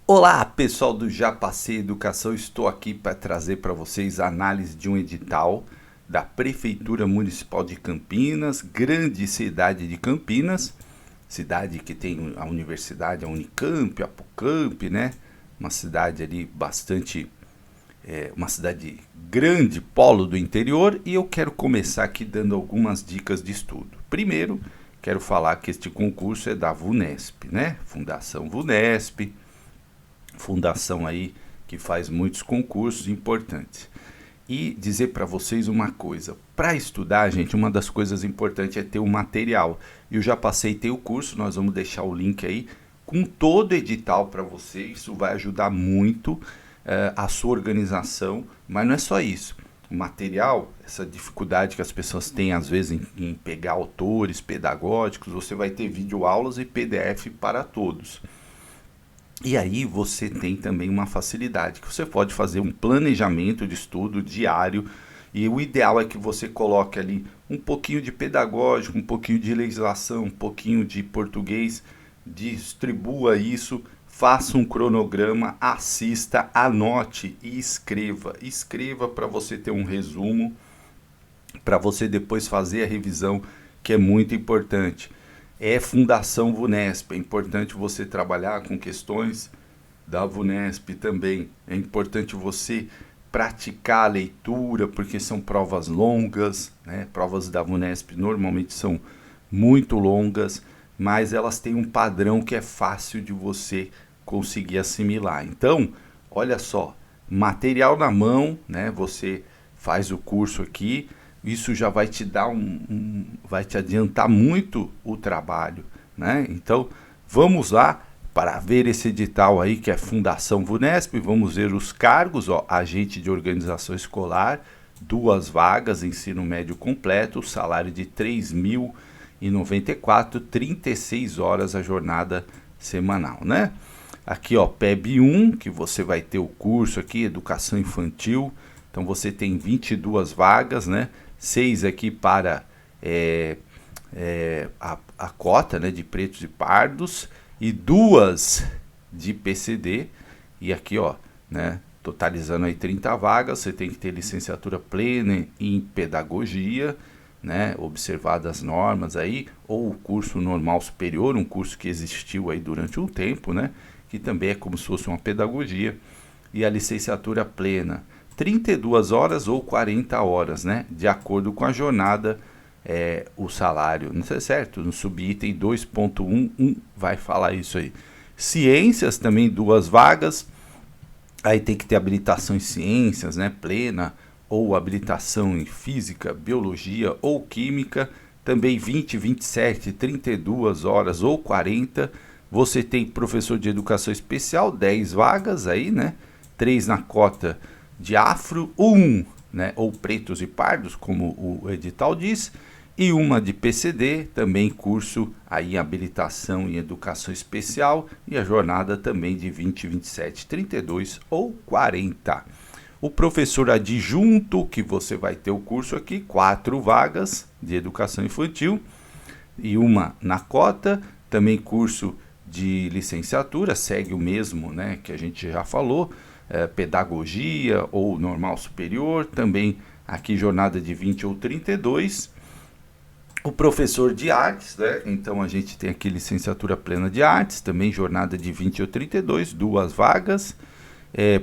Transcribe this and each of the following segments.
Olá, pessoal do Já Passei Educação, estou aqui para trazer para vocês a análise de um edital da Prefeitura Municipal de Campinas, grande cidade de Campinas, cidade que tem a universidade, a Unicamp, a Apucamp, né? Uma cidade ali bastante, uma cidade grande, polo do interior, e eu quero começar aqui dando algumas dicas de estudo. Primeiro, quero falar que este concurso é da VUNESP, né? Fundação VUNESP, fundação aí que faz muitos concursos importantes. E dizer para vocês uma coisa, para estudar, gente, uma das coisas importantes é ter o material. Eu já passei, ter o curso, nós vamos deixar o link aí com todo edital para vocês, isso vai ajudar muito a sua organização, mas não é só isso. O material, essa dificuldade que as pessoas têm às vezes em pegar autores pedagógicos, você vai ter videoaulas e PDF para todos. E aí você tem também uma facilidade, que você pode fazer um planejamento de estudo diário, e o ideal é que você coloque ali um pouquinho de pedagógico, um pouquinho de legislação, um pouquinho de português, distribua isso, faça um cronograma, assista, anote e escreva. Escreva para você ter um resumo, para você depois fazer a revisão, que é muito importante. É Fundação VUNESP, é importante você trabalhar com questões da VUNESP também. É importante você praticar a leitura, porque são provas longas, né? Provas da VUNESP normalmente são muito longas, mas elas têm um padrão que é fácil de você conseguir assimilar. Então, olha só, material na mão, né? Você faz o curso aqui, isso já vai te dar vai te adiantar muito o trabalho, né? Então, vamos lá para ver esse edital aí que é Fundação VUNESP, vamos ver os cargos, ó, agente de organização escolar, 2 vagas, ensino médio completo, salário de 3.094, 36 horas a jornada semanal, né? Aqui, ó, PEB 1, que você vai ter o curso aqui, Educação Infantil, então você tem 22 vagas, né? 6 aqui para a cota, né, de pretos e pardos, e 2 de PCD, e aqui, ó, né, totalizando aí 30 vagas, você tem que ter licenciatura plena em pedagogia, né, observadas as normas aí, ou o curso normal superior, um curso que existiu aí durante um tempo, né, que também é como se fosse uma pedagogia, e a licenciatura plena, 32 horas ou 40 horas, né? De acordo com a jornada, o salário. Não sei certo? No subitem 2.11 vai falar isso aí. Ciências também 2 vagas. Aí tem que ter habilitação em ciências, né? Plena, ou habilitação em física, biologia ou química. Também 20, 27, 32 horas ou 40. Você tem professor de educação especial, 10 vagas aí, né? 3 na cota de afro, 1, né, ou pretos e pardos, como o edital diz, e uma de PCD, também curso aí habilitação em educação especial, e a jornada também de 20, 27, 32 ou 40. O professor adjunto, que você vai ter o curso aqui, 4 vagas de educação infantil, e uma na cota, também curso de licenciatura, segue o mesmo, né, que a gente já falou, pedagogia ou normal superior, também aqui jornada de 20 ou 32. O professor de artes, né? Então a gente tem aqui licenciatura plena de artes, também jornada de 20 ou 32, 2 vagas.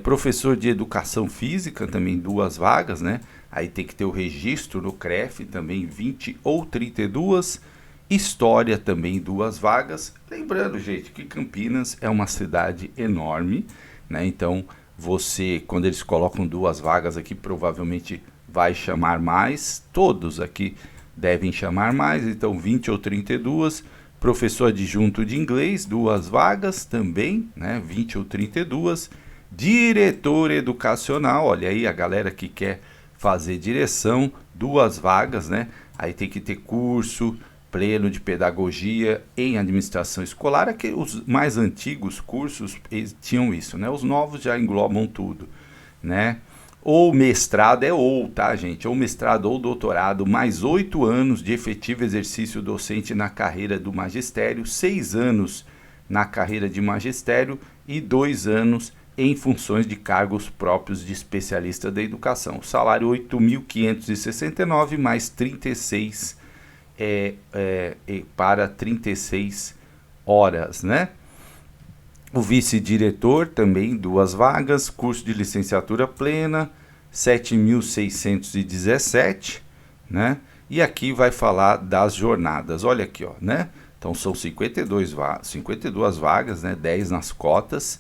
Professor de educação física, também 2 vagas, né? Aí tem que ter o registro no CREF, também 20 ou 32. História, também 2 vagas. Lembrando, gente, que Campinas é uma cidade enorme, né? Então você, quando eles colocam 2 vagas aqui, provavelmente vai chamar mais. Todos aqui devem chamar mais, então 20 ou 32. Professor adjunto de inglês, 2 vagas também, né? 20 ou 32. Diretor educacional, olha aí a galera que quer fazer direção, 2 vagas, né? Aí tem que ter curso pleno de pedagogia em administração escolar, é que os mais antigos cursos tinham isso, né? Os novos já englobam tudo, né? Ou mestrado tá, gente? Ou mestrado ou doutorado, mais 8 anos de efetivo exercício docente na carreira do magistério, 6 anos na carreira de magistério e 2 anos em funções de cargos próprios de especialista da educação. O salário 8.569 mais 36 para 36 horas, né? O vice-diretor também 2 vagas, curso de licenciatura plena 7.617, né? E aqui vai falar das jornadas. Olha aqui, ó, né? Então são 52 vagas, né? 10 nas cotas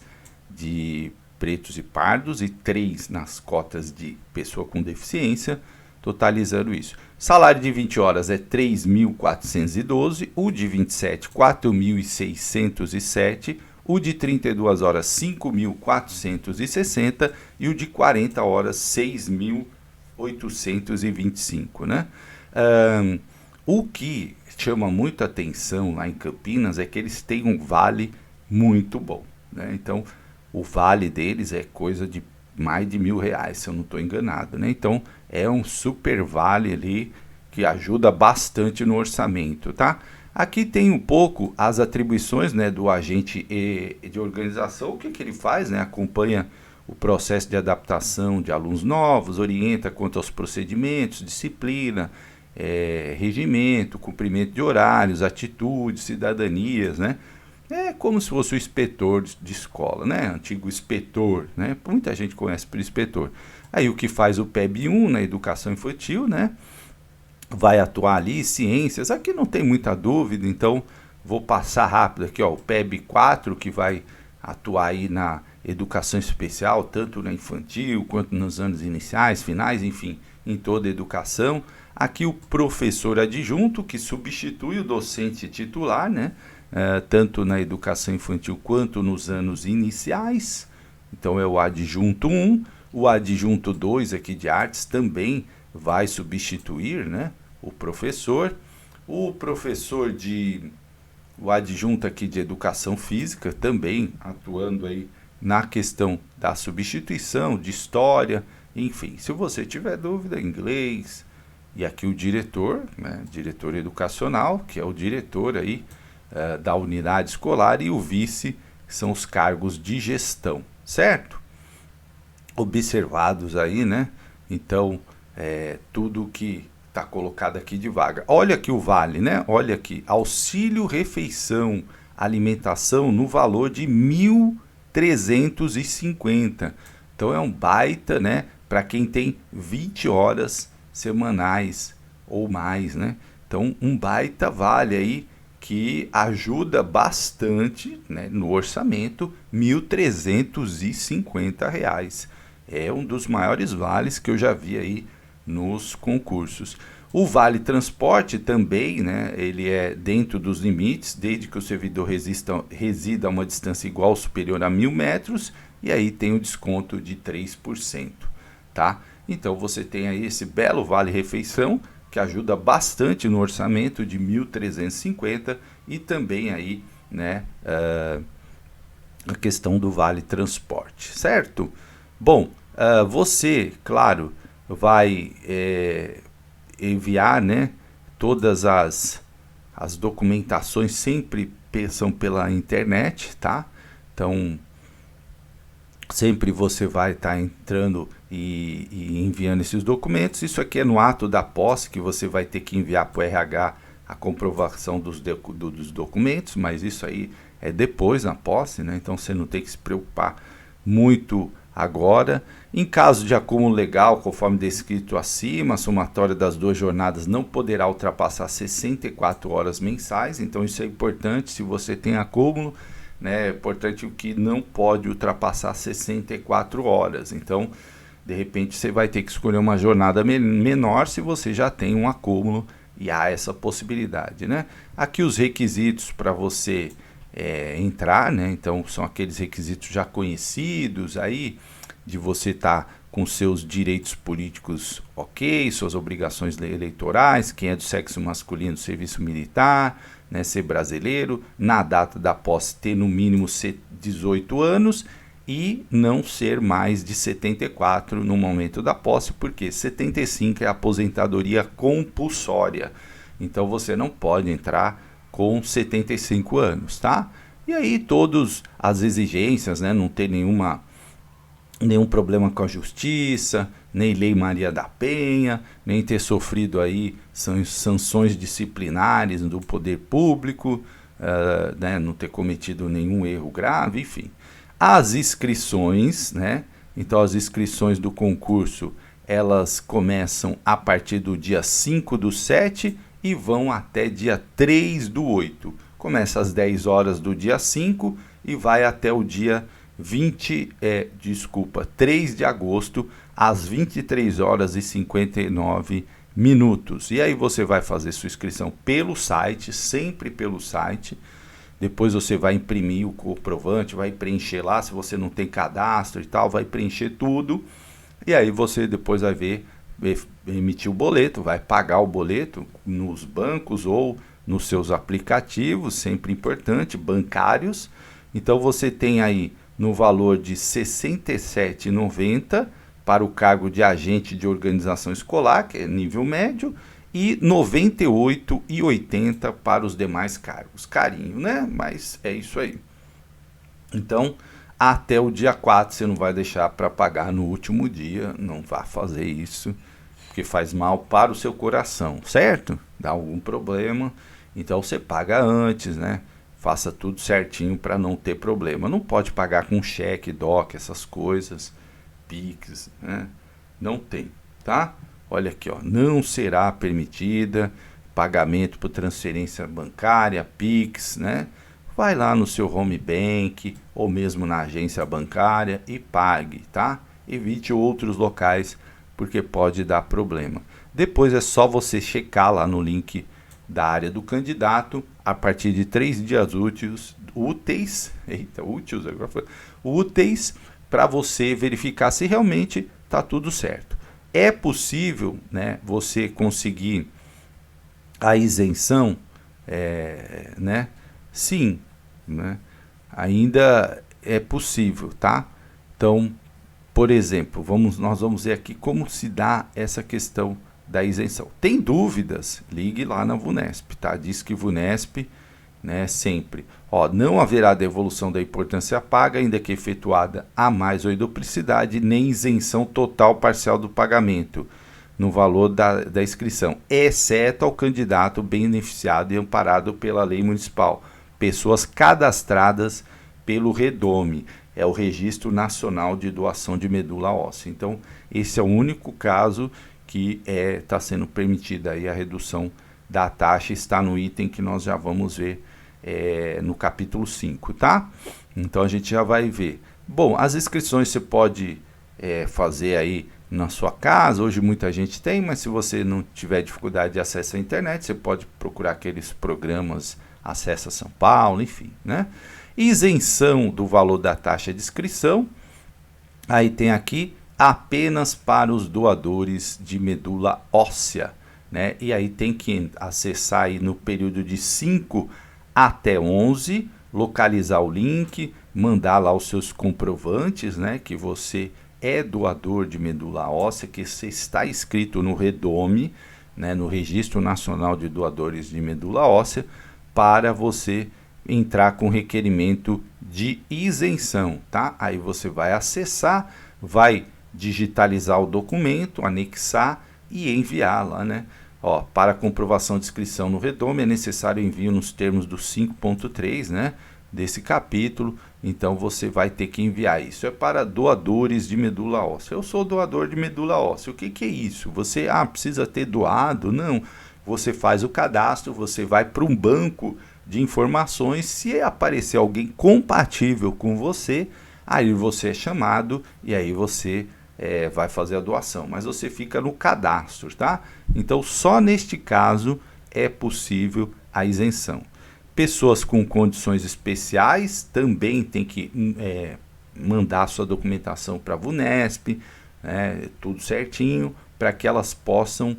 de pretos e pardos e 3 nas cotas de pessoa com deficiência, totalizando isso. Salário de 20 horas é 3.412, o de 27, 4.607, o de 32 horas, 5.460 e o de 40 horas, 6.825, né? O que chama muita atenção lá em Campinas é que eles têm um vale muito bom, né? Então, o vale deles é coisa de mais de R$1.000, se eu não estou enganado, né? Então, é um super vale ali que ajuda bastante no orçamento, tá? Aqui tem um pouco as atribuições, né, do agente de organização, o que ele faz, né? Acompanha o processo de adaptação de alunos novos, orienta quanto aos procedimentos, disciplina, regimento, cumprimento de horários, atitudes, cidadanias, né? É como se fosse o inspetor de escola, né? Antigo inspetor, né? Muita gente conhece por inspetor. Aí o que faz o PEB-1 na educação infantil, né? Vai atuar ali, ciências, aqui não tem muita dúvida, então vou passar rápido aqui, ó, o PEB-4 que vai atuar aí na educação especial, tanto na infantil quanto nos anos iniciais, finais, enfim, em toda a educação. Aqui o professor adjunto que substitui o docente titular, né? Tanto na educação infantil quanto nos anos iniciais, então é o adjunto 1, o adjunto 2 aqui de artes também vai substituir, né, o professor o adjunto aqui de educação física também atuando aí na questão da substituição, de história, enfim, se você tiver dúvida, inglês, e aqui o diretor, né, diretor educacional, que é o diretor aí da unidade escolar, e o vice, que são os cargos de gestão, certo? Observados aí, né? Então, tudo que está colocado aqui de vaga. Olha aqui o vale, né? Olha aqui, auxílio, refeição, alimentação no valor de 1.350. Então, é um baita, né? Para quem tem 20 horas semanais ou mais, né? Então, um baita vale aí, que ajuda bastante, né, no orçamento, R$1.350. É um dos maiores vales que eu já vi aí nos concursos. O vale transporte também, né, ele é dentro dos limites, desde que o servidor resida a uma distância igual ou superior a 1.000 metros, e aí tem o desconto de 3%, tá? Então você tem aí esse belo vale refeição, que ajuda bastante no orçamento de 1.350 e também aí, né, a questão do vale transporte, certo? Bom, você, claro, vai enviar, né, todas as documentações sempre são pela internet, tá? Então, sempre você vai estar entrando e enviando esses documentos. Isso aqui é no ato da posse, que você vai ter que enviar para o RH a comprovação dos documentos, mas isso aí é depois na posse, né? Então você não tem que se preocupar muito agora. Em caso de acúmulo legal, conforme descrito acima, a somatória das 2 jornadas não poderá ultrapassar 64 horas mensais, então isso é importante. Se você tem acúmulo, né, é importante o que não pode ultrapassar 64 horas. Então, de repente, você vai ter que escolher uma jornada menor se você já tem um acúmulo, e há essa possibilidade, né? Aqui os requisitos para você entrar, né? Então, são aqueles requisitos já conhecidos aí, de você estar com seus direitos políticos ok, suas obrigações eleitorais, quem é do sexo masculino, serviço militar, né, ser brasileiro, na data da posse ter no mínimo 18 anos e não ser mais de 74 no momento da posse, porque 75 é a aposentadoria compulsória. Então você não pode entrar com 75 anos, tá? E aí todas as exigências, né, não ter nenhum problema com a justiça, nem Lei Maria da Penha, nem ter sofrido aí sanções disciplinares do poder público, né, não ter cometido nenhum erro grave, enfim. As inscrições, né? Então as inscrições do concurso, elas começam a partir do dia 5/7 e vão até dia 3/8. Começa às 10 horas do dia 5 e vai até o dia 3 de agosto, às 23 horas e 59 minutos. E aí você vai fazer sua inscrição pelo site, sempre pelo site. Depois você vai imprimir o comprovante, vai preencher lá, se você não tem cadastro e tal, vai preencher tudo. E aí você depois vai emitir o boleto, vai pagar o boleto nos bancos ou nos seus aplicativos, sempre importante, bancários. Então você tem aí no valor de R$ 67,90 para o cargo de agente de organização escolar, que é nível médio, e R$ 98,80 para os demais cargos. Carinho, né? Mas é isso aí. Então, até o dia 4 você não vai deixar para pagar no último dia, não vá fazer isso, porque faz mal para o seu coração, certo? Dá algum problema, então você paga antes, né? Faça tudo certinho para não ter problema. Não pode pagar com cheque, DOC, essas coisas, Pix, né? Não tem, tá? Olha aqui, ó, não será permitida pagamento por transferência bancária, Pix, né? Vai lá no seu home bank ou mesmo na agência bancária e pague, tá? Evite outros locais porque pode dar problema. Depois é só você checar lá no link da área do candidato a partir de 3 dias úteis para você verificar se realmente está tudo certo. É possível, né, você conseguir a isenção, né? Sim, né? Ainda é possível, tá? Então, por exemplo, nós vamos ver aqui como se dá essa questão da isenção. Tem dúvidas? Ligue lá na VUNESP, tá? Diz que VUNESP, né, sempre. Ó, não haverá devolução da importância paga, ainda que efetuada a mais ou em duplicidade, nem isenção total parcial do pagamento no valor da inscrição, exceto ao candidato beneficiado e amparado pela lei municipal, pessoas cadastradas pelo REDOME, é o Registro Nacional de Doação de Medula Óssea. Então, esse é o único caso que está sendo permitida aí a redução da taxa, está no item que nós já vamos ver no capítulo 5, tá? Então a gente já vai ver. Bom, as inscrições você pode fazer aí na sua casa, hoje muita gente tem, mas se você não tiver dificuldade de acesso à internet, você pode procurar aqueles programas Acessa São Paulo, enfim, né? Isenção do valor da taxa de inscrição, aí tem aqui apenas para os doadores de medula óssea, né? E aí tem que acessar aí no período de 5 até 11, localizar o link, mandar lá os seus comprovantes, né? Que você é doador de medula óssea, que você está inscrito no REDOME, né? No Registro Nacional de Doadores de Medula Óssea, para você entrar com requerimento de isenção, tá? Aí você vai acessar, vai digitalizar o documento, anexar e enviar lá, né? Ó, para comprovação de inscrição no REDOME é necessário envio nos termos do 5.3, né, desse capítulo. Então você vai ter que enviar isso. É para doadores de medula óssea. Eu sou doador de medula óssea. O que é isso? Você precisa ter doado? Não. Você faz o cadastro, você vai para um banco de informações. Se aparecer alguém compatível com você, aí você é chamado e aí você vai fazer a doação, mas você fica no cadastro, tá? Então, só neste caso é possível a isenção. Pessoas com condições especiais também tem que mandar sua documentação para a VUNESP, tudo certinho, para que elas possam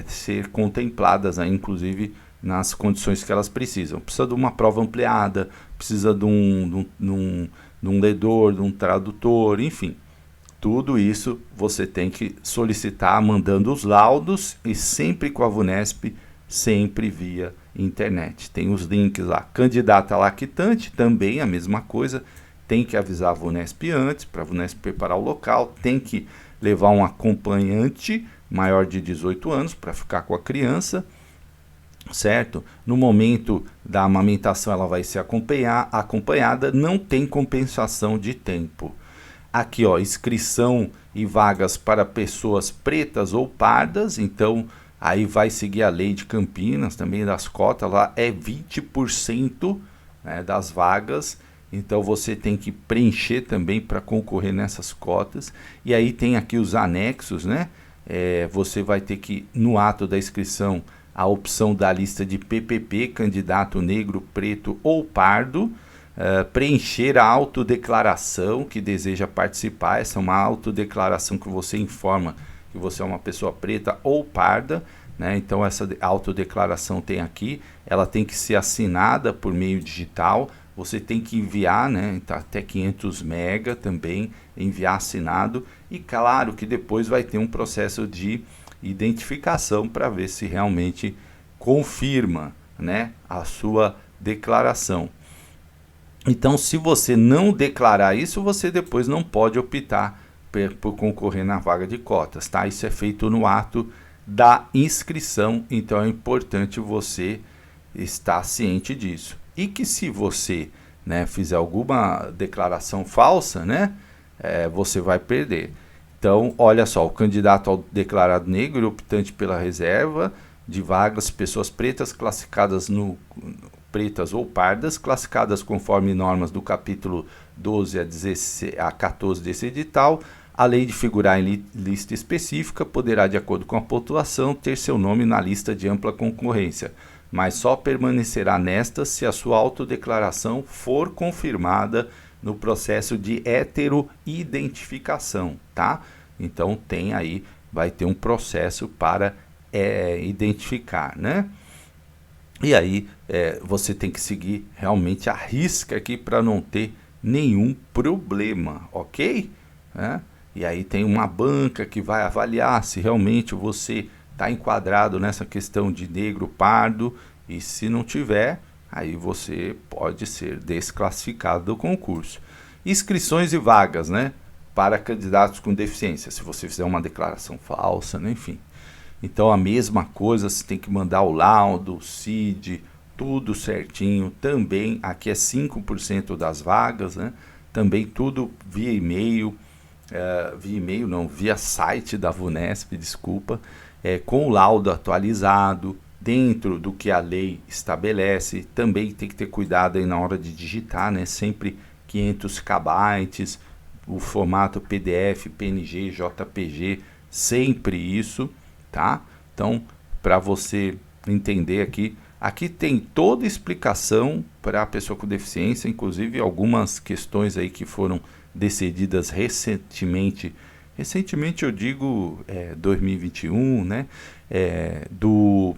ser contempladas, inclusive nas condições que elas precisam. Precisa de uma prova ampliada, precisa de um ledor, de um tradutor, enfim. Tudo isso você tem que solicitar mandando os laudos e sempre com a VUNESP sempre via internet. Tem os links lá. Candidata lactante, também a mesma coisa. Tem que avisar a VUNESP antes, para a VUNESP preparar o local. Tem que levar um acompanhante maior de 18 anos para ficar com a criança, certo? No momento da amamentação ela vai ser acompanhada, não tem compensação de tempo. Aqui, ó, inscrição e vagas para pessoas pretas ou pardas, então aí vai seguir a lei de Campinas, também das cotas, lá é 20%, né, das vagas, então você tem que preencher também para concorrer nessas cotas. E aí tem aqui os anexos, né? Você vai ter que, no ato da inscrição, a opção da lista de PPP, candidato negro, preto ou pardo, preencher a autodeclaração que deseja participar. Essa é uma autodeclaração que você informa que você é uma pessoa preta ou parda, né? Então essa autodeclaração tem aqui, ela tem que ser assinada por meio digital, você tem que enviar, né, até 500 MB também, enviar assinado, e claro que depois vai ter um processo de identificação para ver se realmente confirma, né, a sua declaração. Então, se você não declarar isso, você depois não pode optar por concorrer na vaga de cotas, tá? Isso é feito no ato da inscrição, então é importante você estar ciente disso. E que se você, né, fizer alguma declaração falsa, né, você vai perder. Então, olha só, o candidato ao declarado negro, optante pela reserva de vagas, pessoas pretas classificadas pretas ou pardas, classificadas conforme normas do capítulo 12 a 14 desse edital, além de figurar em lista específica, poderá, de acordo com a pontuação, ter seu nome na lista de ampla concorrência, mas só permanecerá nesta se a sua autodeclaração for confirmada no processo de heteroidentificação, tá? Então tem aí, vai ter um processo para identificar, né? E aí você tem que seguir realmente a risca aqui para não ter nenhum problema, ok? E aí tem uma banca que vai avaliar se realmente você está enquadrado nessa questão de negro, pardo, e se não tiver, aí você pode ser desclassificado do concurso. Inscrições e vagas, né, para candidatos com deficiência, se você fizer uma declaração falsa, né, enfim. Então a mesma coisa, você tem que mandar o laudo, o CID, tudo certinho. Também aqui é 5% das vagas, né, também tudo via e-mail, via site da VUNESP, desculpa, com o laudo atualizado, dentro do que a lei estabelece. Também tem que ter cuidado aí na hora de digitar, né? Sempre 500 KB, o formato PDF, PNG, JPG, sempre isso, tá? Então, para você entender aqui tem toda explicação para a pessoa com deficiência, inclusive algumas questões aí que foram decididas recentemente eu digo 2021, né, do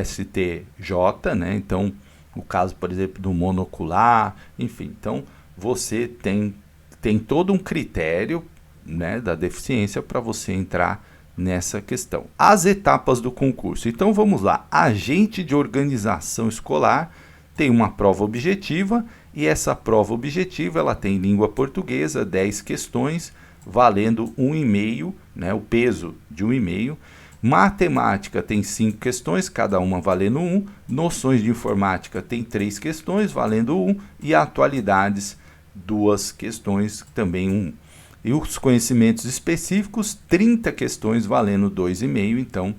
STJ, né, então o caso, por exemplo, do monocular, enfim, então você tem todo um critério, né, da deficiência para você entrar nessa questão. As etapas do concurso, então vamos lá, agente de organização escolar tem uma prova objetiva, e essa prova objetiva ela tem língua portuguesa, 10 questões, valendo 1,5, né, o peso de 1,5. Matemática tem 5 questões, cada uma valendo 1. Noções de informática tem 3 questões, valendo 1. E atualidades, 2 questões, também 1. E os conhecimentos específicos, 30 questões, valendo 2,5. Então,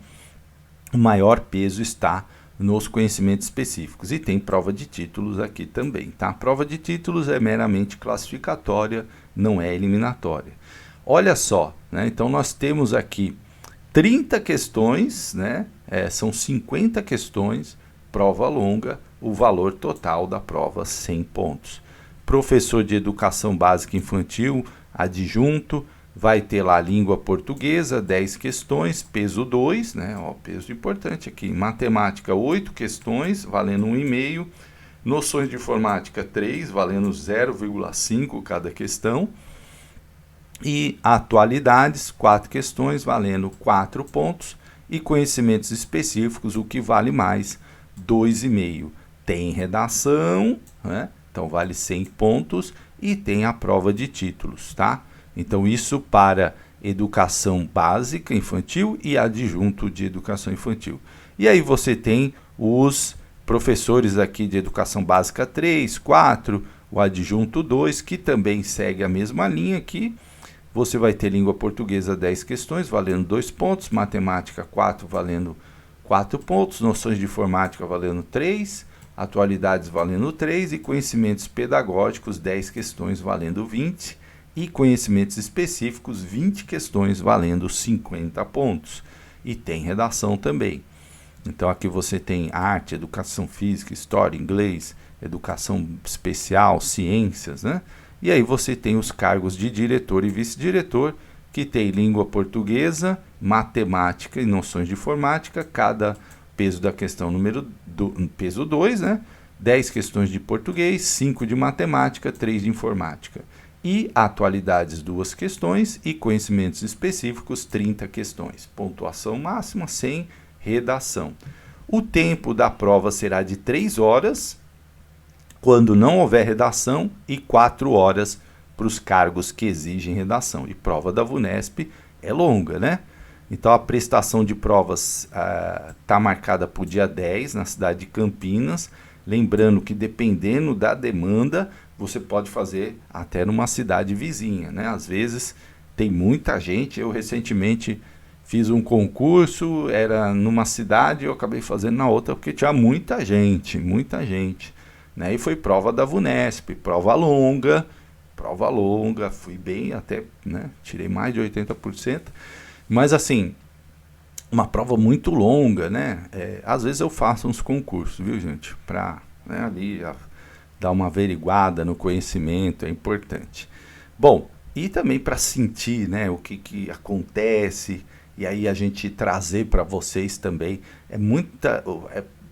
o maior peso está nos conhecimentos específicos. E tem prova de títulos aqui também, tá? A prova de títulos é meramente classificatória, não é eliminatória. Olha só, né? Então nós temos aqui 30 questões, né? São 50 questões, prova longa, o valor total da prova 100 pontos. Professor de educação básica infantil, adjunto, vai ter lá língua portuguesa, 10 questões, peso 2, né? Ó, peso importante aqui. Matemática, 8 questões, valendo 1,5. Noções de informática, 3, valendo 0,5 cada questão. E atualidades, 4 questões, valendo 4 pontos. e conhecimentos específicos, o que vale mais, 2,5. Tem redação, né? Então vale 100 pontos e tem a prova de títulos, tá? Então isso para educação básica infantil e adjunto de educação infantil. E aí você tem os professores aqui de educação básica 3, 4, o adjunto 2, que também segue a mesma linha aqui. Você vai ter língua portuguesa 10 questões, valendo 2 pontos, matemática 4, valendo 4 pontos, noções de informática valendo 3, atualidades valendo 3 e conhecimentos pedagógicos 10 questões valendo 20 e conhecimentos específicos 20 questões valendo 50 pontos. E tem redação também. Então aqui você tem arte, educação física, história, inglês, educação especial, ciências, né? E aí você tem os cargos de diretor e vice-diretor, que tem língua portuguesa, matemática e noções de informática, cada peso da questão peso 2, né? 10 questões de português, 5 de matemática, 3 de informática. E atualidades 2 questões e conhecimentos específicos 30 questões. Pontuação máxima 100, redação. O tempo da prova será de 3 horas, quando não houver redação, e 4 horas para os cargos que exigem redação. E prova da VUNESP é longa, né? Então a prestação de provas está marcada para o dia 10 na cidade de Campinas. Lembrando que dependendo da demanda, você pode fazer até numa cidade vizinha, né? Às vezes tem muita gente. Eu recentemente fiz um concurso, era numa cidade, eu acabei fazendo na outra porque tinha muita gente, né? E foi prova da VUNESP, prova longa, fui bem até, né? Tirei mais de 80%, mas assim, uma prova muito longa, né? Às vezes eu faço uns concursos, viu, gente? Para, né, ali dar uma averiguada no conhecimento, é importante. Bom, e também para sentir, né, o que acontece, e aí a gente trazer para vocês também.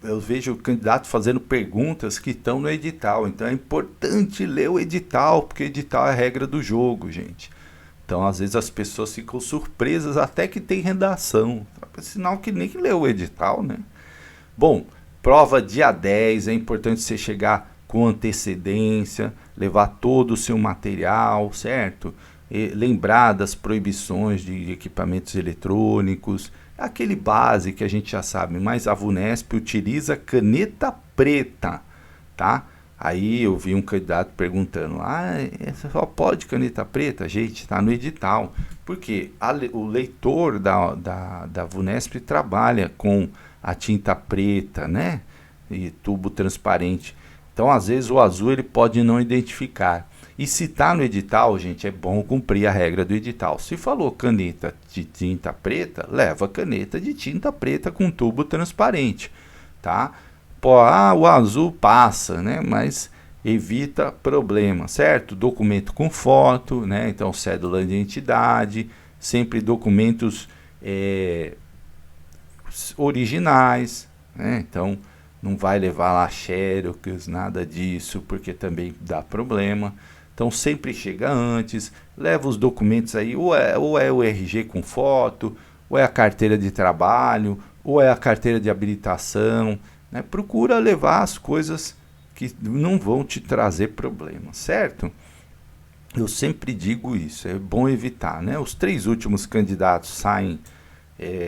Eu vejo o candidato fazendo perguntas que estão no edital, então é importante ler o edital, porque edital é a regra do jogo, gente. Então, às vezes as pessoas ficam surpresas até que tem redação, sinal que nem leu o edital, né? Bom, prova dia 10, é importante você chegar com antecedência, levar todo o seu material, certo? E lembrar das proibições de equipamentos eletrônicos, aquele base que a gente já sabe, mas a VUNESP utiliza caneta preta, tá? Aí eu vi um candidato perguntando, só pode caneta preta? Gente, está no edital. Porque o leitor da VUNESP trabalha com a tinta preta, né? E tubo transparente. Então, às vezes, o azul ele pode não identificar. E se está no edital, gente, é bom cumprir a regra do edital. Se falou caneta de tinta preta, leva caneta de tinta preta com tubo transparente, tá? O azul passa, né? Mas evita problema, certo? Documento com foto, né? Então, cédula de identidade, sempre documentos originais, né? Então, não vai levar lá xerox, nada disso, porque também dá problema. Então, sempre chega antes, leva os documentos aí, ou é o RG com foto, ou é a carteira de trabalho, ou é a carteira de habilitação, né? Procura levar as coisas que não vão te trazer problema, certo? Eu sempre digo isso, é bom evitar, né? Os 3 últimos candidatos saem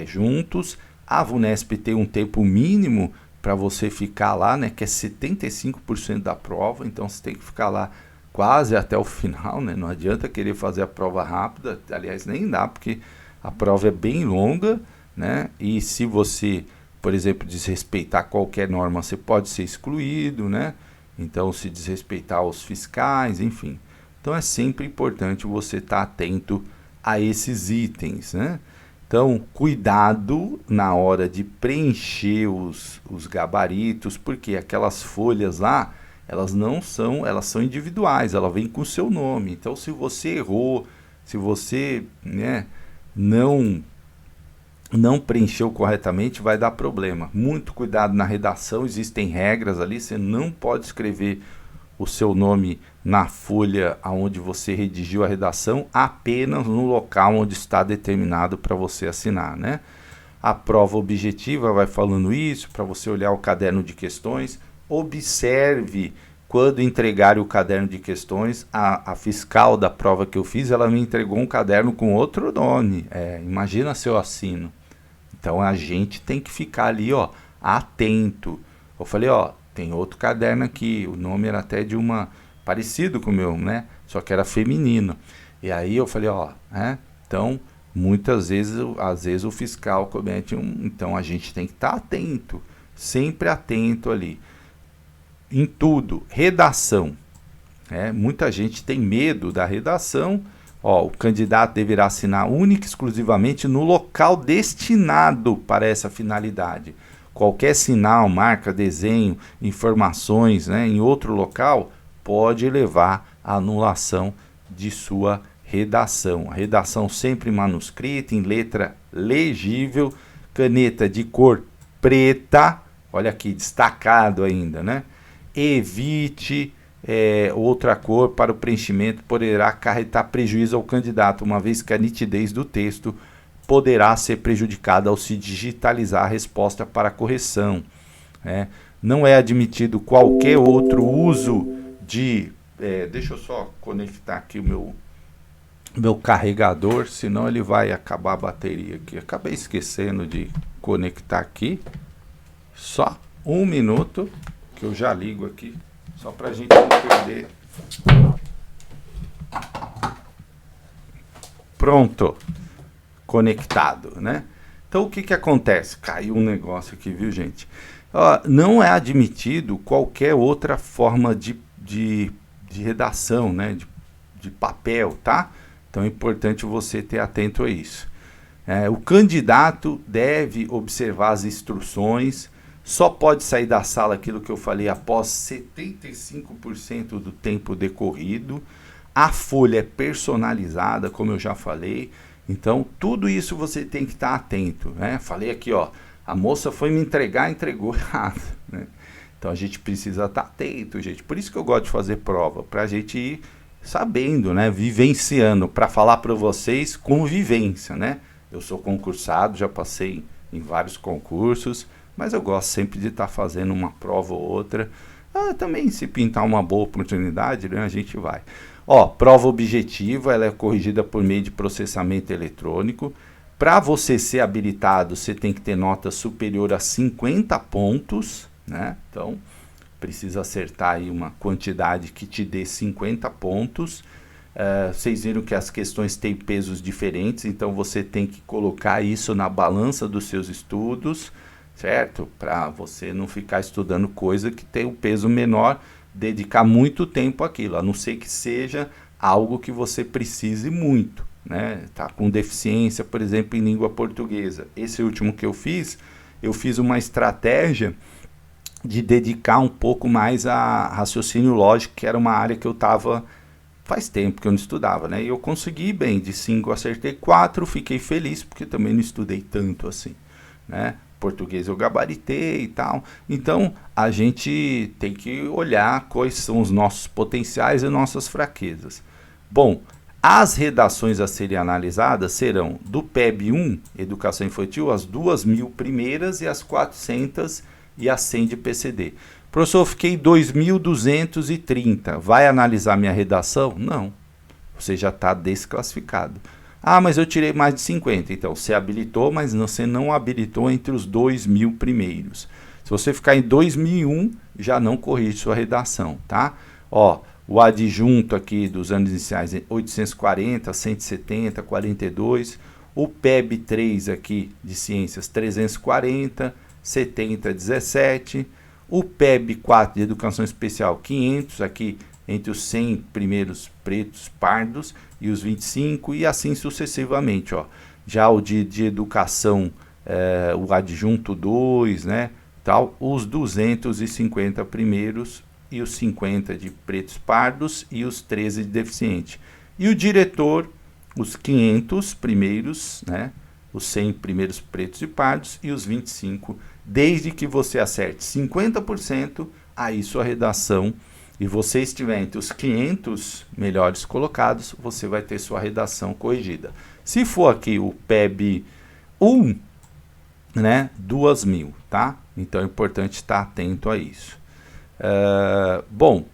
juntos, a VUNESP tem um tempo mínimo para você ficar lá, né? Que é 75% da prova, então você tem que ficar lá quase até o final, né? Não adianta querer fazer a prova rápida, aliás, nem dá, porque a prova é bem longa, né? E se você, por exemplo, desrespeitar qualquer norma, você pode ser excluído, né? Então, se desrespeitar os fiscais, enfim. Então, é sempre importante você estar atento a esses itens, né? Então, cuidado na hora de preencher os gabaritos, porque aquelas folhas lá, elas são individuais, ela vem com o seu nome. Então, se você errou, se você, né, não preencheu corretamente, vai dar problema. Muito cuidado na redação, existem regras ali, você não pode escrever o seu nome na folha onde você redigiu a redação, apenas no local onde está determinado para você assinar, né? A prova objetiva vai falando isso, para você olhar o caderno de questões. Observe quando entregar o caderno de questões. A fiscal da prova que eu fiz, ela me entregou um caderno com outro nome. Imagina se eu assino. Então a gente tem que ficar ali, ó, atento. Eu falei, ó, tem outro caderno aqui, o nome era até de uma, parecido com o meu, né? Só que era feminino. E aí eu falei, ó, então muitas vezes, às vezes o fiscal comete então a gente tem que estar atento, sempre atento ali. Em tudo, redação. Muita gente tem medo da redação. O candidato deverá assinar única e exclusivamente no local destinado para essa finalidade. Qualquer sinal, marca, desenho, informações, em outro local pode levar à anulação de sua redação. A redação sempre manuscrita, em letra legível, caneta de cor preta, olha aqui, destacado ainda, né? Evite outra cor para o preenchimento, poderá acarretar prejuízo ao candidato, uma vez que a nitidez do texto poderá ser prejudicada ao se digitalizar a resposta para correção. Não é admitido qualquer outro uso de... deixa eu só conectar aqui o meu carregador, senão ele vai acabar a bateria aqui. Acabei esquecendo de conectar aqui. Só um minuto que eu já ligo aqui, só para a gente não perder. Pronto, conectado, né? Então o que que acontece? Caiu um negócio aqui, viu, gente? Não é admitido qualquer outra forma de redação, né? De papel, tá? Então é importante você ter atento a isso. O candidato deve observar as instruções. Só pode sair da sala aquilo que eu falei após 75% do tempo decorrido. A folha é personalizada, como eu já falei. Então, tudo isso você tem que estar atento, né? Falei aqui, ó, a moça foi me entregar, entregou errado, né? Então, a gente precisa estar atento, gente. Por isso que eu gosto de fazer prova, para a gente ir sabendo, né? Vivenciando, para falar para vocês com vivência, né? Eu sou concursado, já passei em vários concursos, mas eu gosto sempre de estar fazendo uma prova ou outra. Também se pintar uma boa oportunidade, né, a gente vai. Prova objetiva, ela é corrigida por meio de processamento eletrônico. Para você ser habilitado, você tem que ter nota superior a 50 pontos, né? Então, precisa acertar aí uma quantidade que te dê 50 pontos. Vocês viram que as questões têm pesos diferentes, então você tem que colocar isso na balança dos seus estudos, certo? Para você não ficar estudando coisa que tem um peso menor, dedicar muito tempo àquilo, a não ser que seja algo que você precise muito, né? Tá com deficiência, por exemplo, em língua portuguesa. Esse último que eu fiz uma estratégia de dedicar um pouco mais a raciocínio lógico, que era uma área que eu estava faz tempo que eu não estudava, né? E eu consegui bem, de 5 acertei 4, fiquei feliz, porque também não estudei tanto assim, né? Português eu gabaritei e tal. Então, a gente tem que olhar quais são os nossos potenciais e nossas fraquezas. Bom, as redações a serem analisadas serão do PEB 1, Educação Infantil, as 2.000 primeiras e as 400 e as 100 de PCD. Professor, eu fiquei 2.230. Vai analisar minha redação? Não. Você já está desclassificado. Mas eu tirei mais de 50. Então, você habilitou, mas você não habilitou entre os 2.000 primeiros. Se você ficar em 2001, já não corrige sua redação, tá? O adjunto aqui dos anos iniciais é 840, 170, 42. O PEB 3 aqui de ciências 340, 70, 17. O PEB 4 de educação especial 500, aqui entre os 100 primeiros pretos pardos e os 25 e assim sucessivamente, Já o de educação, o adjunto 2, né, tal, os 250 primeiros e os 50 de pretos pardos e os 13 de deficiente. E o diretor, os 500 primeiros, né, os 100 primeiros pretos e pardos e os 25, desde que você acerte 50%, aí sua redação, e você estiver entre os 500 melhores colocados, você vai ter sua redação corrigida. Se for aqui o PEB 1, né, 2.000, tá? Então é importante estar atento a isso. Bom,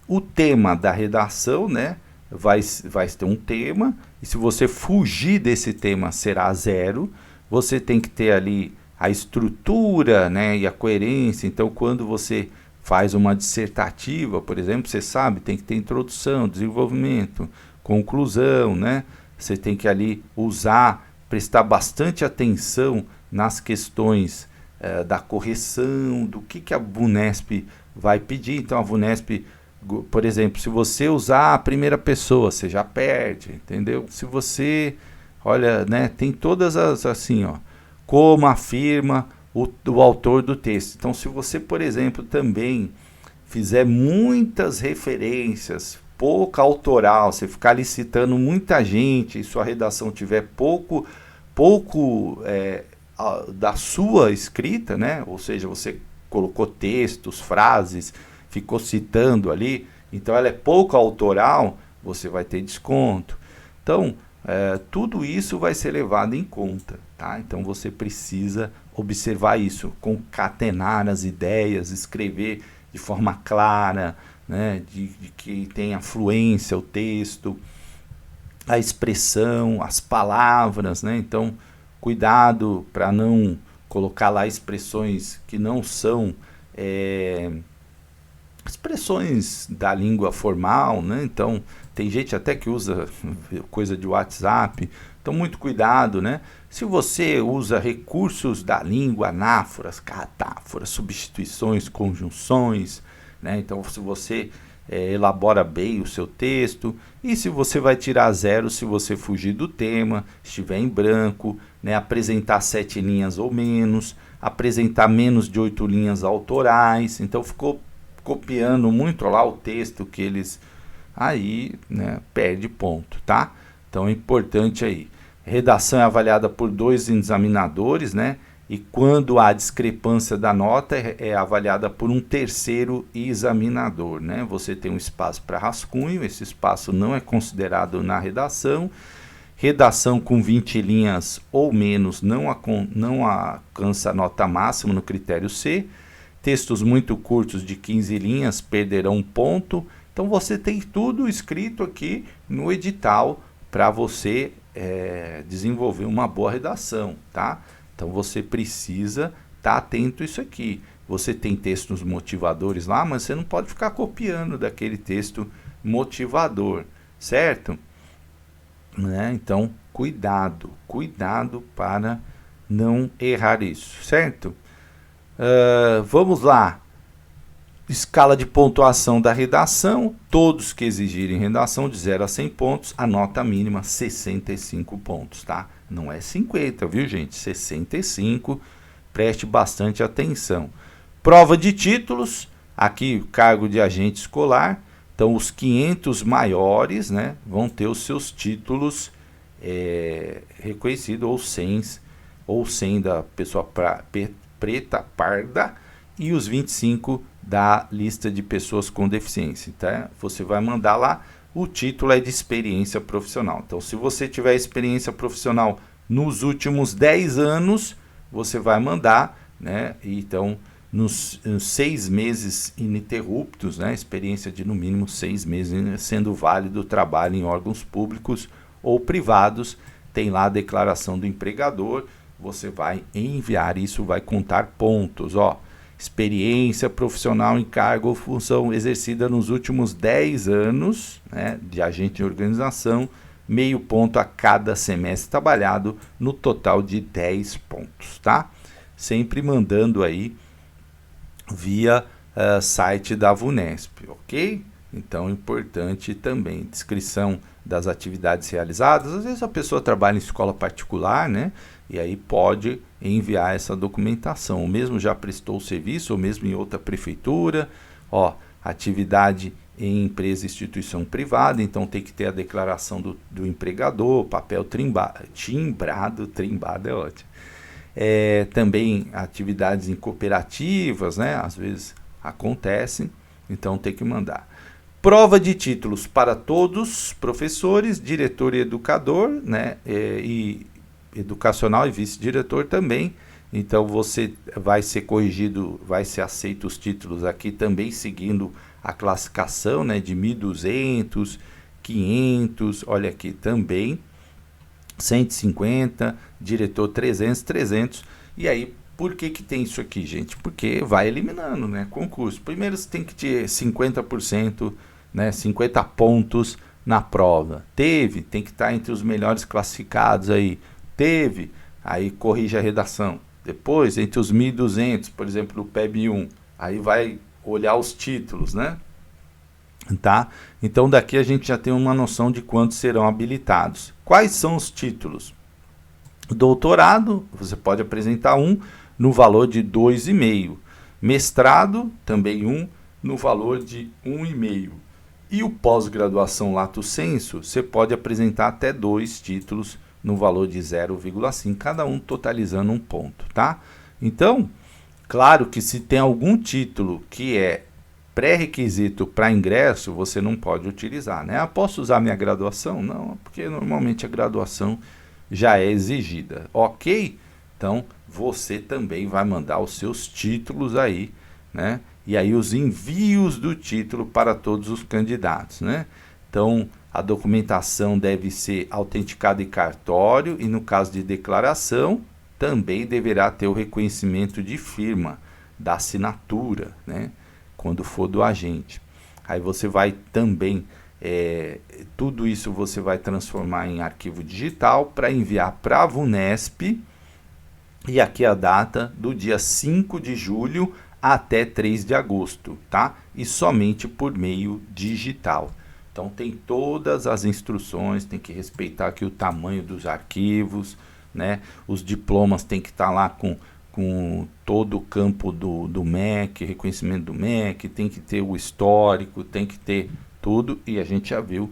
o tema da redação, né, vai ter um tema, e se você fugir desse tema será 0. Você tem que ter ali a estrutura, né, e a coerência. Então quando você faz uma dissertativa, por exemplo, você sabe, tem que ter introdução, desenvolvimento, conclusão, né? Você tem que ali prestar bastante atenção nas questões da correção, do que a VUNESP vai pedir. Então a VUNESP, por exemplo, se você usar a primeira pessoa, você já perde, entendeu? Se você, olha, né, tem todas as, assim, ó, como afirma o autor do texto. Então se você, por exemplo, também fizer muitas referências, pouca autoral, você ficar ali citando muita gente e sua redação tiver pouco da sua escrita, né? Ou seja, você colocou textos, frases, ficou citando ali, então ela é pouco autoral, você vai ter desconto. Então, tudo isso vai ser levado em conta, tá? Então você precisa observar isso, concatenar as ideias, escrever de forma clara, né? de que tenha fluência o texto, a expressão, as palavras, né? Então, cuidado para não colocar lá expressões que não são expressões da língua formal, né? Então, tem gente até que usa coisa de WhatsApp, então muito cuidado, né? Se você usa recursos da língua, anáforas, catáforas, substituições, conjunções, né? Então, se você elabora bem o seu texto, e se você vai tirar 0 se você fugir do tema, estiver em branco, né? Apresentar 7 linhas ou menos, apresentar menos de 8 linhas autorais. Então ficou copiando muito lá o texto que eles aí, né, perde ponto, tá? Então é importante aí. Redação é avaliada por 2 examinadores, né? E quando há discrepância da nota, é avaliada por um terceiro examinador, né? Você tem um espaço para rascunho, esse espaço não é considerado na redação. Redação com 20 linhas ou menos não alcança a nota máxima no critério C. Textos muito curtos de 15 linhas perderão um ponto. Então você tem tudo escrito aqui no edital para você desenvolver uma boa redação, tá? Então você precisa estar atento a isso aqui. Você tem textos motivadores lá, mas você não pode ficar copiando daquele texto motivador, certo? Né? Então, cuidado para não errar isso, certo? Vamos lá. Escala de pontuação da redação. Todos que exigirem redação de 0 a 100 pontos, a nota mínima 65 pontos, tá? Não é 50, viu, gente? 65, preste bastante atenção. Prova de títulos, aqui o cargo de agente escolar. Então, os 500 maiores, né, vão ter os seus títulos reconhecidos, ou 100 da pessoa preta, parda, e os 25 da lista de pessoas com deficiência, tá? Você vai mandar lá, o título é de experiência profissional. Então, se você tiver experiência profissional nos últimos 10 anos, você vai mandar, né? Então, nos 6 meses ininterruptos, né? Experiência de no mínimo 6 meses, sendo válido o trabalho em órgãos públicos ou privados, tem lá a declaração do empregador, você vai enviar, isso vai contar pontos, ó. Experiência profissional em cargo ou função exercida nos últimos 10 anos, né, de agente de organização, meio ponto a cada semestre trabalhado, no total de 10 pontos, tá? Sempre mandando aí via site da VUNESP, ok? Então, importante também, descrição das atividades realizadas. Às vezes a pessoa trabalha em escola particular, né? E aí pode enviar essa documentação. Ou mesmo já prestou o serviço, ou mesmo em outra prefeitura. Ó, atividade em empresa e instituição privada, então tem que ter a declaração do empregador, papel timbrado é ótimo. Também atividades em cooperativas, né? Às vezes acontecem, então tem que mandar. Prova de títulos para todos, professores, diretor e educador, né? E educacional e vice-diretor também, Então você vai ser corrigido, vai ser aceito os títulos aqui também seguindo a classificação, né, de 1.200, 500, olha aqui também, 150, diretor 300, 300, e aí por que que tem isso aqui, gente? Porque vai eliminando, né, concurso. Primeiro você tem que ter 50%, né, 50 pontos na prova. Tem que estar entre os melhores classificados aí. Aí corrige a redação. Depois, entre os 1.200, por exemplo, o PEB 1, aí vai olhar os títulos, né? Tá? Então daqui a gente já tem uma noção de quantos serão habilitados. Quais são os títulos? Doutorado, você pode apresentar um no valor de 2,5. Mestrado, também um no valor de 1,5. E o pós-graduação lato sensu, você pode apresentar até 2 títulos no valor de 0,5, cada um totalizando um ponto, tá? Então, claro que se tem algum título que é pré-requisito para ingresso, você não pode utilizar, né? Posso usar minha graduação? Não, porque normalmente a graduação já é exigida, ok? Então, você também vai mandar os seus títulos aí, né? E aí os envios do título para todos os candidatos, né? Então, a documentação deve ser autenticada em cartório e no caso de declaração, também deverá ter o reconhecimento de firma, da assinatura, né? Quando for do agente. Aí você vai também, tudo isso você vai transformar em arquivo digital para enviar para a VUNESP, e aqui a data do dia 5 de julho até 3 de agosto, tá? E somente por meio digital. Então tem todas as instruções, tem que respeitar aqui o tamanho dos arquivos, né? Os diplomas tem que estar lá com todo o campo do MEC, reconhecimento do MEC, tem que ter o histórico, tem que ter tudo, e a gente já viu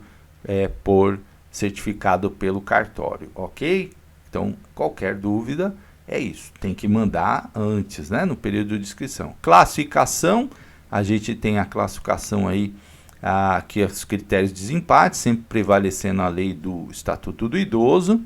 por certificado pelo cartório, ok? Então qualquer dúvida é isso, tem que mandar antes, né? No período de inscrição. Classificação, a gente tem a classificação aí, aqui os critérios de desempate, sempre prevalecendo a lei do Estatuto do Idoso,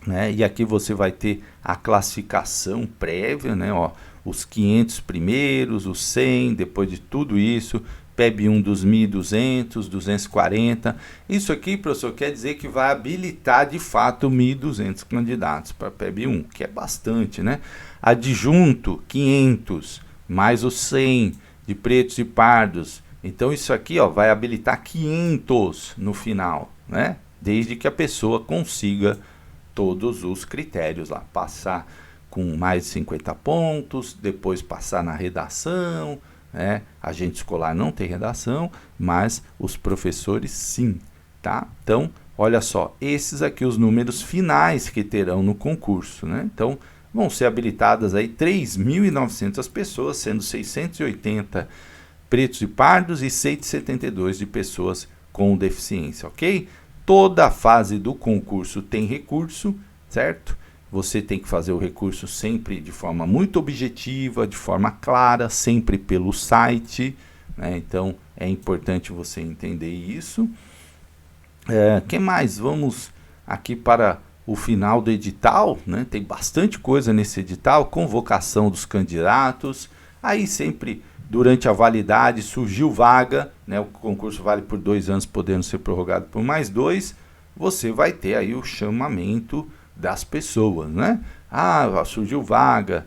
né? E aqui você vai ter a classificação prévia, né? Ó, os 500 primeiros, os 100, depois de tudo isso, PEB 1 dos 1.200, 240. Isso aqui, professor, quer dizer que vai habilitar de fato 1.200 candidatos para PEB 1, que é bastante, né? Adjunto, 500, mais os 100 de pretos e pardos. Então isso aqui, ó, vai habilitar 500 no final, né? Desde que a pessoa consiga todos os critérios lá, passar com mais de 50 pontos, depois passar na redação, né? Agente escolar não tem redação, mas os professores sim, tá? Então, olha só, esses aqui os números finais que terão no concurso, né? Então, vão ser habilitadas aí 3.900 pessoas, sendo 680 pretos e pardos e 172 de pessoas com deficiência, ok? Toda a fase do concurso tem recurso, certo? Você tem que fazer o recurso sempre de forma muito objetiva, de forma clara, sempre pelo site, né? Então é importante você entender isso. Que mais? Vamos aqui para o final do edital, né? Tem bastante coisa nesse edital, convocação dos candidatos, aí sempre durante a validade surgiu vaga, né? O concurso vale por 2 anos, podendo ser prorrogado por mais 2, você vai ter aí o chamamento das pessoas, né? Surgiu vaga,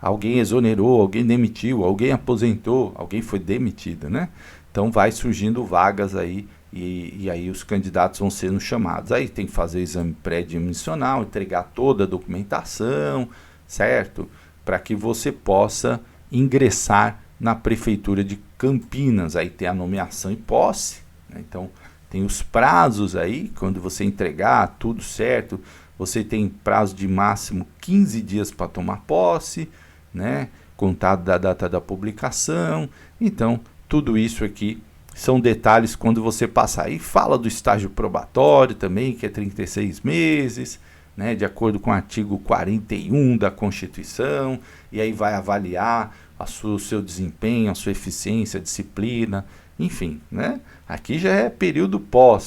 alguém exonerou, alguém demitiu, alguém aposentou, alguém foi demitido, né? Então vai surgindo vagas aí e aí os candidatos vão sendo chamados. Aí tem que fazer o exame pré-admissional, entregar toda a documentação, certo? Para que você possa ingressar na Prefeitura de Campinas. Aí tem a nomeação e posse, né? Então tem os prazos aí, quando você entregar tudo certo, você tem prazo de máximo 15 dias para tomar posse, né? Contado da data da publicação. Então, tudo isso aqui são detalhes quando você passar. E fala do estágio probatório também, que é 36 meses, né? De acordo com o artigo 41 da Constituição, e aí vai avaliar o seu desempenho, a sua eficiência, a disciplina, enfim, né? Aqui já é período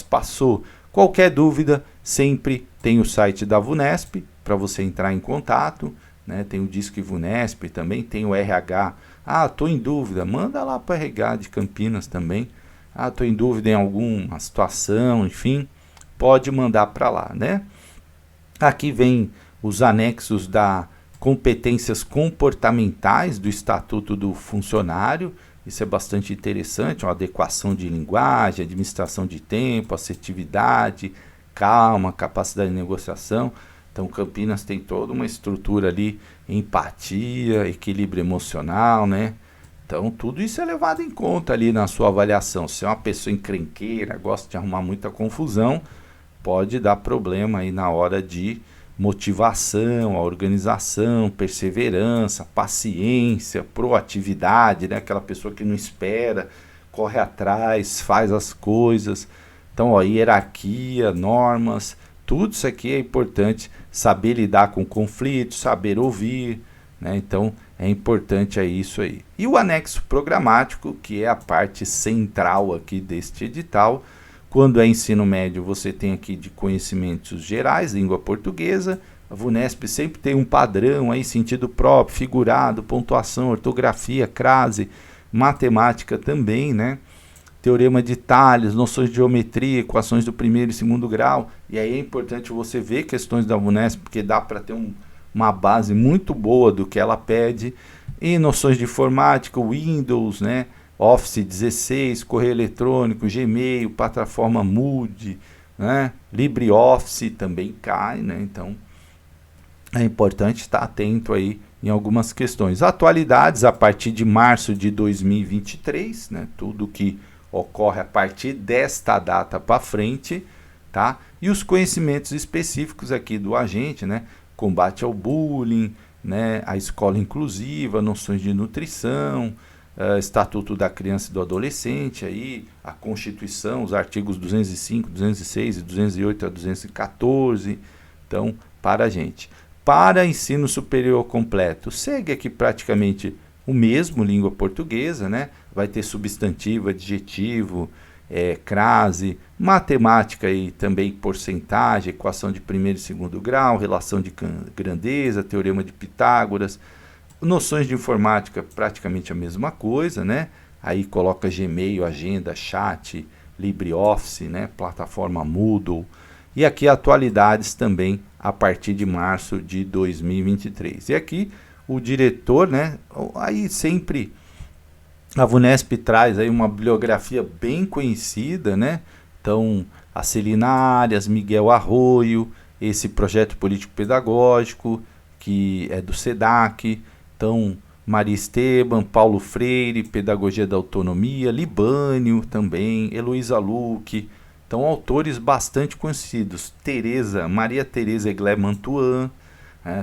passou. Qualquer dúvida, sempre tem o site da VUNESP, para você entrar em contato, né? Tem o Disque VUNESP também, tem o RH. Estou em dúvida, manda lá para o RH de Campinas também. Estou em dúvida em alguma situação, enfim, pode mandar para lá, né? Aqui vem os anexos da competências comportamentais do Estatuto do Funcionário. Isso é bastante interessante, uma adequação de linguagem, administração de tempo, assertividade, calma, capacidade de negociação. Então Campinas tem toda uma estrutura ali, empatia, equilíbrio emocional, né? Então tudo isso é levado em conta ali na sua avaliação. Se é uma pessoa encrenqueira, gosta de arrumar muita confusão, pode dar problema aí na hora de motivação, a organização, perseverança, paciência, proatividade, né? Aquela pessoa que não espera, corre atrás, faz as coisas. Então, ó, hierarquia, normas, tudo isso aqui é importante, saber lidar com conflitos, saber ouvir, né? Então, é importante isso aí. E o anexo programático, que é a parte central aqui deste edital. Quando é ensino médio, você tem aqui de conhecimentos gerais, língua portuguesa. A VUNESP sempre tem um padrão aí, sentido próprio, figurado, pontuação, ortografia, crase, matemática também, né? Teorema de Tales, noções de geometria, equações do primeiro e segundo grau. E aí é importante você ver questões da VUNESP, porque dá para ter uma base muito boa do que ela pede. E noções de informática, Windows, né? Office 16, correio eletrônico, Gmail, plataforma Moodle, né? LibreOffice também cai, né? Então é importante estar atento aí em algumas questões. Atualidades a partir de março de 2023, né? Tudo que ocorre a partir desta data para frente, tá? E os conhecimentos específicos aqui do agente, né? Combate ao bullying, né? A escola inclusiva, noções de nutrição, Estatuto da Criança e do Adolescente, aí, a Constituição, os artigos 205, 206 e 208 a 214. Então, para a gente. Para ensino superior completo, segue aqui praticamente o mesmo, língua portuguesa, né? Vai ter substantivo, adjetivo, crase, matemática e também porcentagem, equação de primeiro e segundo grau, relação de grandeza, teorema de Pitágoras. Noções de informática, praticamente a mesma coisa, né? Aí coloca Gmail, agenda, chat, LibreOffice, né? Plataforma Moodle. E aqui atualidades também a partir de março de 2023. E aqui o diretor, né? Aí sempre a VUNESP traz aí uma bibliografia bem conhecida, né? Então, a Celina Arias, Miguel Arroio, esse projeto político-pedagógico, que é do SEDAC. Então, Maria Esteban, Paulo Freire, Pedagogia da Autonomia, Libânio também, Heloísa Luque. Então, autores bastante conhecidos. Maria Tereza Eglé Mantuan,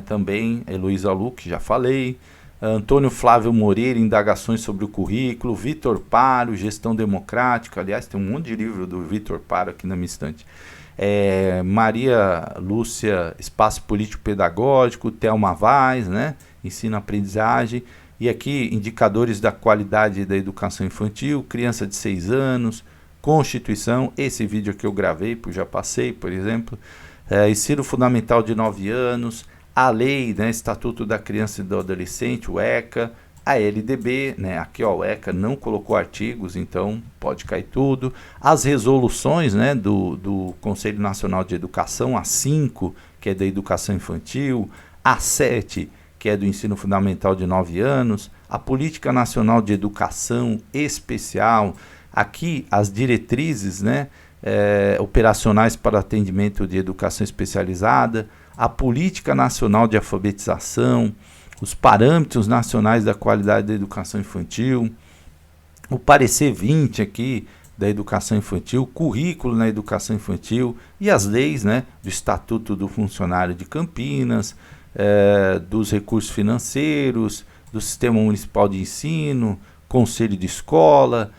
também, Heloísa Luque, já falei. Antônio Flávio Moreira, Indagações sobre o Currículo. Vitor Paro, Gestão Democrática. Aliás, tem um monte de livro do Vitor Paro aqui na minha estante. Maria Lúcia, Espaço Político Pedagógico. Thelma Vaz, né? Ensino-aprendizagem. E aqui, indicadores da qualidade da educação infantil, criança de 6 anos, Constituição, esse vídeo aqui eu gravei, já passei, por exemplo, ensino fundamental de 9 anos, a lei, né, Estatuto da Criança e do Adolescente, o ECA, a LDB, né, aqui ó, o ECA não colocou artigos, então pode cair tudo, as resoluções, né, do Conselho Nacional de Educação, a 5, que é da educação infantil, a 7, que é do ensino fundamental de 9 anos, a Política Nacional de Educação Especial, aqui as diretrizes, né, operacionais para atendimento de educação especializada, a Política Nacional de Alfabetização, os parâmetros nacionais da qualidade da educação infantil, o parecer 20 aqui da educação infantil, currículo na educação infantil e as leis, né, do Estatuto do Funcionário de Campinas, dos recursos financeiros, do Sistema Municipal de Ensino, Conselho de Escola,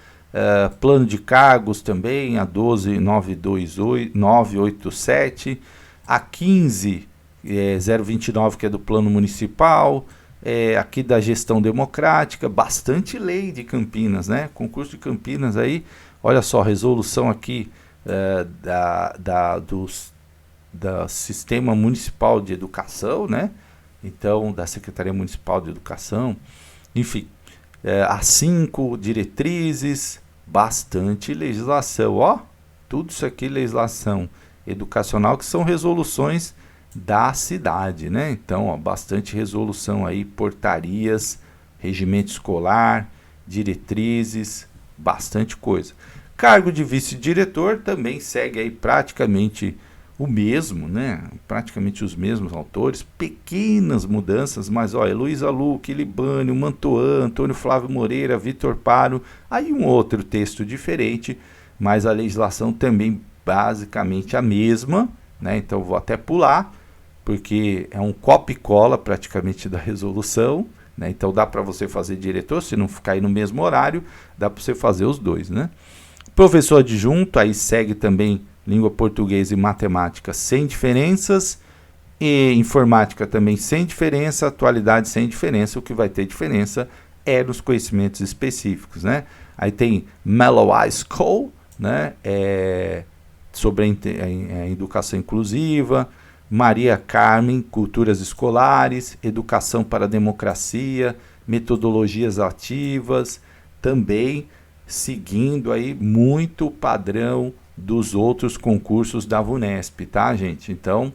plano de cargos também, a 12987, a 15029, que é do plano municipal, aqui da gestão democrática, bastante lei de Campinas, né? Concurso de Campinas aí, olha só, resolução aqui do Sistema Municipal de Educação, né? Então, da Secretaria Municipal de Educação, enfim, as 5 diretrizes, bastante legislação, ó, tudo isso aqui legislação educacional, que são resoluções da cidade, né? Então, ó, bastante resolução aí, portarias, regimento escolar, diretrizes, bastante coisa. Cargo de vice-diretor também segue aí praticamente o mesmo, né? Praticamente os mesmos autores, pequenas mudanças, mas olha, Heloísa Luque, Libânio, Mantuan, Antônio Flávio Moreira, Vitor Paro, aí um outro texto diferente, mas a legislação também basicamente a mesma, né? Então vou até pular, porque é um copia e cola praticamente da resolução, né? Então dá para você fazer diretor, se não ficar aí no mesmo horário, dá para você fazer os dois, né? Professor adjunto, aí segue também língua portuguesa e matemática sem diferenças, e informática também sem diferença, atualidade sem diferença. O que vai ter diferença é nos conhecimentos específicos, né? Aí tem Mellow High School, né? Sobre a educação inclusiva, Maria Carmen, culturas escolares, educação para a democracia, metodologias ativas, também seguindo aí muito o padrão dos outros concursos da VUNESP, tá, gente? Então,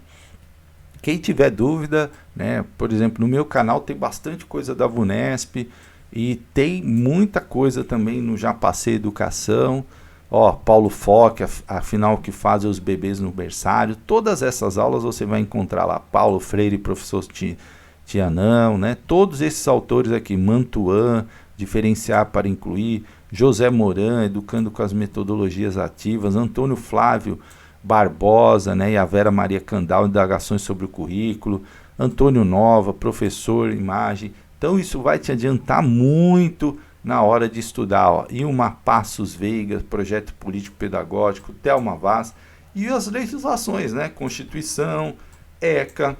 quem tiver dúvida, né, por exemplo, no meu canal tem bastante coisa da VUNESP e tem muita coisa também no Já Passei Educação, ó, Paulo Foque, afinal que fazem os bebês no berçário, todas essas aulas você vai encontrar lá, Paulo Freire, professor Tianão, né, todos esses autores aqui, Mantuan, Diferenciar para Incluir, José Moran, Educando com as Metodologias Ativas, Antônio Flávio Barbosa, né, e a Vera Maria Candal, Indagações sobre o Currículo, Antônio Nova, professor, imagem. Então isso vai te adiantar muito na hora de estudar, ó. Ilma Passos Veiga, Projeto Político Pedagógico, Thelma Vaz, e as legislações, né, Constituição, ECA,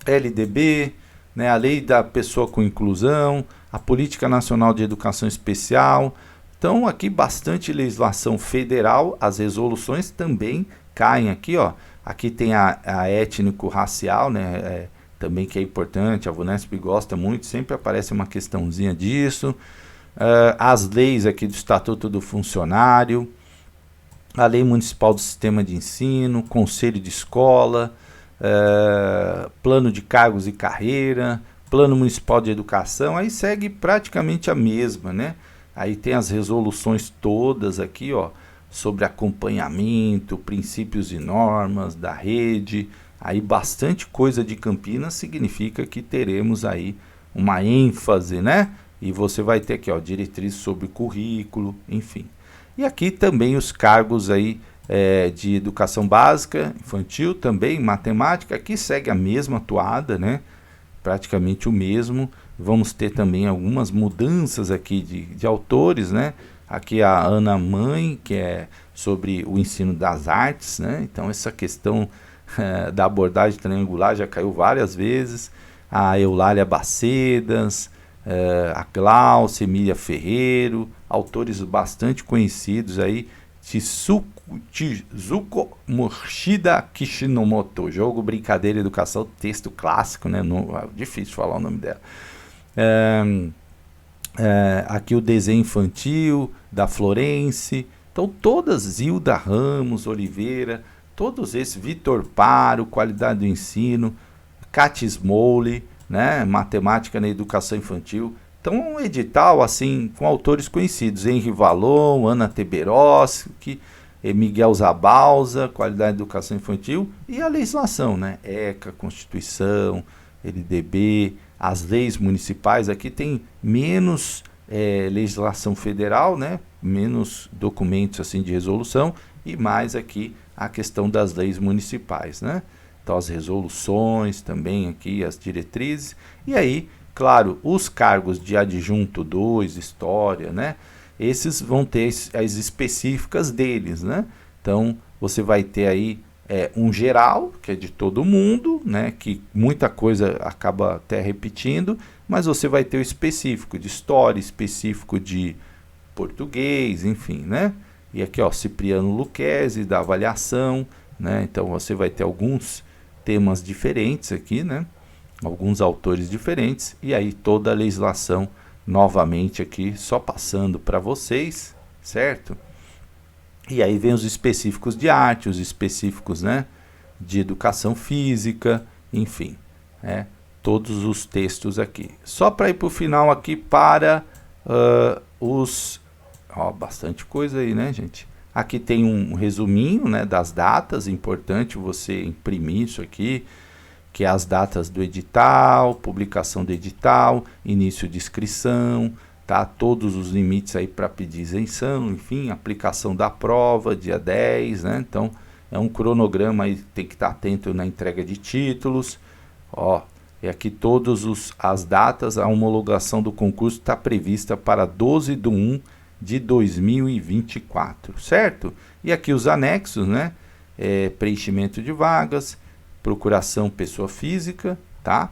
LDB, né, a Lei da Pessoa com Inclusão, a Política Nacional de Educação Especial. Então aqui bastante legislação federal, as resoluções também caem aqui, ó. Aqui tem a étnico-racial, né, também que é importante, a VUNESP gosta muito, sempre aparece uma questãozinha disso. As leis aqui do Estatuto do Funcionário, a Lei Municipal do Sistema de Ensino, Conselho de Escola, Plano de Cargos e Carreira, Plano Municipal de Educação, aí segue praticamente a mesma, né? Aí tem as resoluções todas aqui, ó, sobre acompanhamento, princípios e normas da rede, aí bastante coisa de Campinas, significa que teremos aí uma ênfase, né? E você vai ter aqui, ó, diretrizes sobre currículo, enfim. E aqui também os cargos aí de educação básica, infantil, também matemática, aqui segue a mesma toada, né? Praticamente o mesmo. Vamos ter também algumas mudanças aqui de autores, né? Aqui a Ana Mãe, que é sobre o ensino das artes, né? Então essa questão da abordagem triangular já caiu várias vezes. A Eulália Bacedas, a Glaucia, Emília Ferreiro, autores bastante conhecidos aí. Chizuko Morshida Kishimoto, Jogo, Brincadeira e Educação, texto clássico, né? Difícil falar o nome dela. Aqui o desenho infantil da Florence. Então todas, Zilda Ramos Oliveira, todos esses, Vitor Paro, Qualidade do Ensino, Cat Smoley, né? Matemática na Educação Infantil. Então um edital assim com autores conhecidos, Henri Vallon, Ana Teberoski, Miguel Zabalza, Qualidade da Educação Infantil, e a legislação, né? ECA, Constituição, LDB, as leis municipais. Aqui tem menos legislação federal, né? Menos documentos assim de resolução, e mais aqui a questão das leis municipais, né? Então as resoluções também aqui, as diretrizes, e aí, claro, os cargos de adjunto 2, história, né? Esses vão ter as específicas deles, né? Então, você vai ter aí um geral, que é de todo mundo, né? Que muita coisa acaba até repetindo, mas você vai ter o específico de história, específico de português, enfim, né? E aqui, ó, Cipriano Luquezzi, da avaliação, né? Então você vai ter alguns temas diferentes aqui, né? Alguns autores diferentes, e aí toda a legislação novamente aqui, só passando para vocês, certo? E aí vem os específicos de arte, os específicos, né, de educação física, enfim, né, todos os textos aqui. Só para ir para o final aqui para bastante coisa aí, né, gente? Aqui tem um resuminho, né, das datas, importante você imprimir isso aqui, que é as datas do edital, publicação do edital, início de inscrição, tá? Todos os limites aí para pedir isenção, enfim, aplicação da prova, dia 10, né? Então, é um cronograma aí, tem que estar atento na entrega de títulos, ó, e aqui todas as datas, a homologação do concurso está prevista para 12/1/2024, certo? E aqui os anexos, né? Preenchimento de vagas, procuração pessoa física, tá?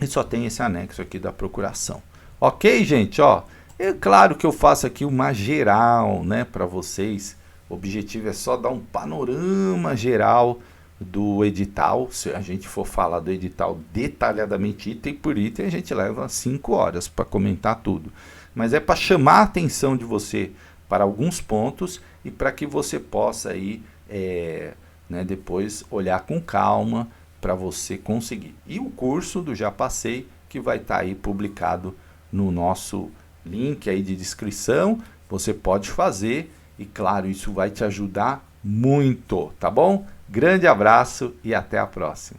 E só tem esse anexo aqui da procuração. Ok, gente, ó, é claro que eu faço aqui uma geral, né, para vocês. O objetivo é só dar um panorama geral do edital. Se a gente for falar do edital detalhadamente, item por item, a gente leva 5 horas para comentar tudo. Mas é para chamar a atenção de você para alguns pontos e para que você possa aí, né, depois olhar com calma para você conseguir. E o curso do Já Passei, que vai estar aí publicado no nosso link aí de descrição, você pode fazer e claro, isso vai te ajudar muito, tá bom? Grande abraço e até a próxima.